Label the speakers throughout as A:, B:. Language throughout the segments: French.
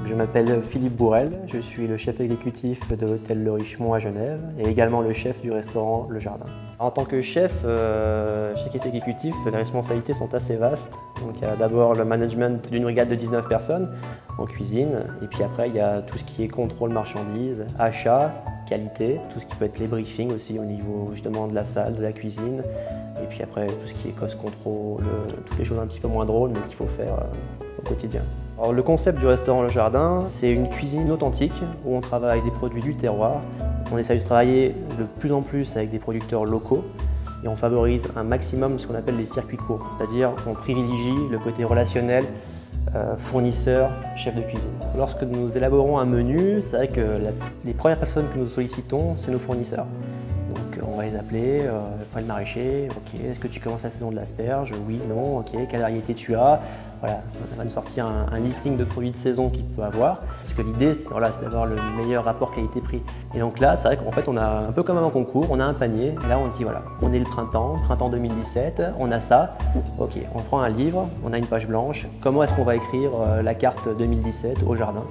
A: Je m'appelle Philippe Bourrel, je suis le chef exécutif de l'hôtel Le Richemont à Genève et également le chef du restaurant Le Jardin. En tant que chef exécutif, les responsabilités sont assez vastes. Donc, il y a d'abord le management d'une brigade de 19 personnes en cuisine et puis après il y a tout ce qui est contrôle marchandises, achat, qualité, tout ce qui peut être les briefings aussi au niveau justement de la salle, de la cuisine et puis après tout ce qui est cost control, toutes les choses un petit peu moins drôles mais qu'il faut faire au quotidien. Alors, le concept du restaurant Le Jardin, c'est une cuisine authentique où on travaille des produits du terroir. On essaye de travailler de plus en plus avec des producteurs locaux et on favorise un maximum ce qu'on appelle les circuits courts, c'est-à-dire qu'on privilégie le côté relationnel fournisseur, chef de cuisine. Lorsque nous élaborons un menu, c'est vrai que les premières personnes que nous sollicitons, c'est nos fournisseurs. Donc on va les appeler, le maraîcher, ok, est-ce que tu commences la saison de l'asperge? Oui, non, ok, quelle variété tu as? Voilà, on va nous sortir un listing de produits de saison qu'il peut avoir. Parce que l'idée, c'est d'avoir le meilleur rapport qualité-prix. Et donc là, c'est vrai qu'en fait, on a un peu comme un concours, on a un panier. Et là, on se dit, voilà, on est le printemps 2017, on a ça. Ok, on prend un livre, on a une page blanche. Comment est-ce qu'on va écrire la carte 2017 au jardin?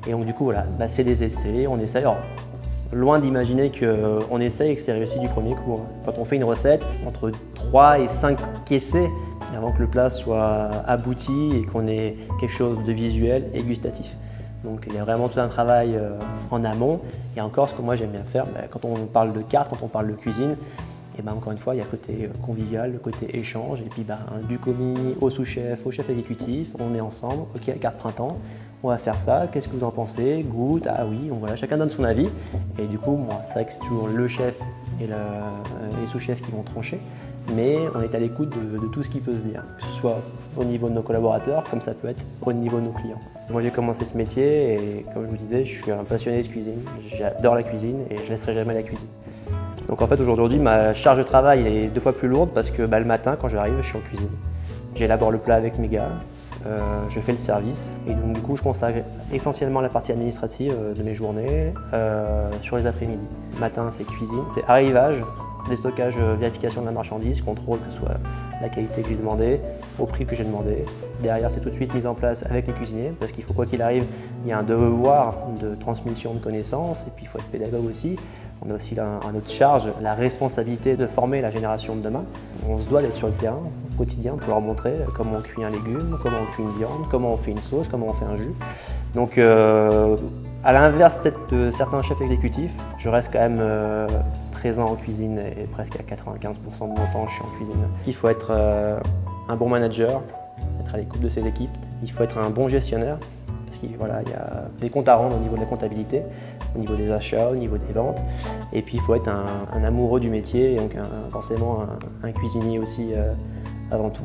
A: Et donc du coup, voilà, c'est des essais, on essaye. Alors, loin d'imaginer qu'on essaye et que c'est réussi du premier coup. Quand on fait une recette, entre 3 et 5 essais avant que le plat soit abouti et qu'on ait quelque chose de visuel et gustatif. Donc il y a vraiment tout un travail en amont. Et encore, ce que moi j'aime bien faire, quand on parle de carte, quand on parle de cuisine, et encore une fois, il y a le côté convivial, le côté échange, et puis du commis au sous-chef, au chef exécutif, on est ensemble, ok, la carte printemps, on va faire ça, qu'est-ce que vous en pensez? Goûte, ah oui, donc voilà, chacun donne son avis. Et du coup, moi, c'est vrai que c'est toujours le chef et les sous-chefs qui vont trancher, mais on est à l'écoute de tout ce qui peut se dire, que ce soit au niveau de nos collaborateurs, comme ça peut être au niveau de nos clients. Moi, j'ai commencé ce métier et comme je vous disais, je suis un passionné de cuisine, j'adore la cuisine et je ne laisserai jamais la cuisine. Donc en fait, aujourd'hui, ma charge de travail est 2 fois plus lourde parce que le matin, quand j'arrive, je suis en cuisine. J'élabore le plat avec mes gars, je fais le service et donc du coup, je consacre essentiellement la partie administrative de mes journées sur les après-midi. Le matin, c'est cuisine, c'est arrivage, déstockage, vérification de la marchandise, contrôle que ce soit la qualité que j'ai demandé, au prix que j'ai demandé. Derrière, c'est tout de suite mise en place avec les cuisiniers parce qu'il faut, quoi qu'il arrive, il y a un devoir de transmission de connaissances et puis il faut être pédagogue aussi. On a aussi à notre charge la responsabilité de former la génération de demain. On se doit d'être sur le terrain au quotidien pour leur montrer comment on cuit un légume, comment on cuit une viande, comment on fait une sauce, comment on fait un jus. Donc à l'inverse peut-être de certains chefs exécutifs, je reste quand même présent en cuisine et presque à 95% de mon temps je suis en cuisine. Il faut être un bon manager, être à l'écoute de ses équipes, il faut être un bon gestionnaire. Parce qu'il y a des comptes à rendre au niveau de la comptabilité, au niveau des achats, au niveau des ventes. Et puis il faut être un amoureux du métier, et donc forcément un cuisinier aussi avant tout.